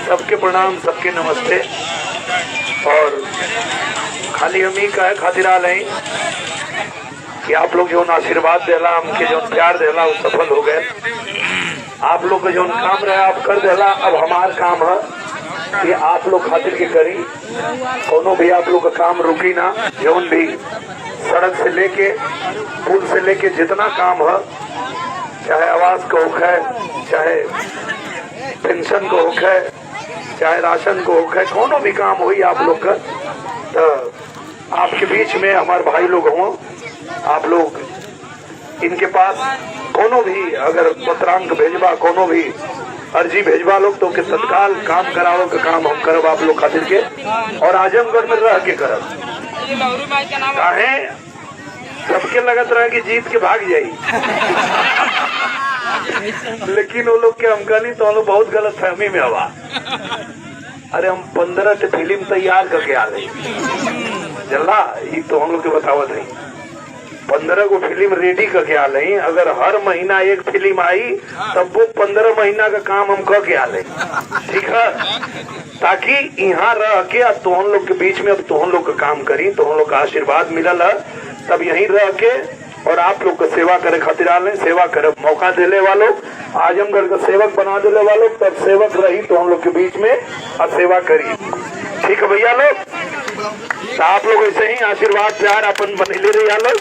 सबके प्रणाम, सबके नमस्ते। और खाली हम ही कहे खातिर आ रही कि आप लोग जो आशीर्वाद देला, हमके जो प्यार देला वो सफल हो गए। आप लोग का जो काम रहे आप कर देला। अब हमार काम है कि आप लोग खातिर के करी। कोनो भी आप लोग का काम रुकी ना। जौन भी सड़क से लेके पुल से लेके जितना काम है, चाहे आवास को होखे, चाहे पेंशन को होखे, चाहे राशन को होखे, कोनो भी काम हुई आप लोग का, तो आपके बीच में हमारे भाई लोग हों। आप लोग इनके पास कोनो भी अगर पत्रांक भेजबा, कोनो भी अर्जी भेजबा लोग तो के तत्काल काम कराओ का काम हम करब आप लोग खातिर के। और आजमगढ़ में रह के करब। काहे सबके लगत रहे कि जीत के भाग जाई लेकिन वो लोग के हम कहनी तो लोग बहुत गलत फहमी में हवा। अरे हम 15 फिल्म तैयार करके आ गई जल्ला, ये तो हम लोग के बतावत नहीं। 15 को फिल्म रेडी करके आ रही। अगर हर महीना एक फिल्म आई तब वो 15 महीना का काम हम करके आ रही, ठीक है? ताकि यहाँ रह के अब तुम लोग के बीच में अब तुम लोग का काम करी, तुम लोग का आशीर्वाद मिलल है, तब यहीं रह के और आप लोग का सेवा करे खातिर आ रहे। सेवा करे मौका देने वालों, आजमगढ़ का सेवक बना देने वालों, तब सेवक रही तो हम लोग के बीच में और सेवा करी। ठीक है भैया लोग? तो आप लोग ऐसे ही आशीर्वाद प्यार अपन बने ले रही लोग।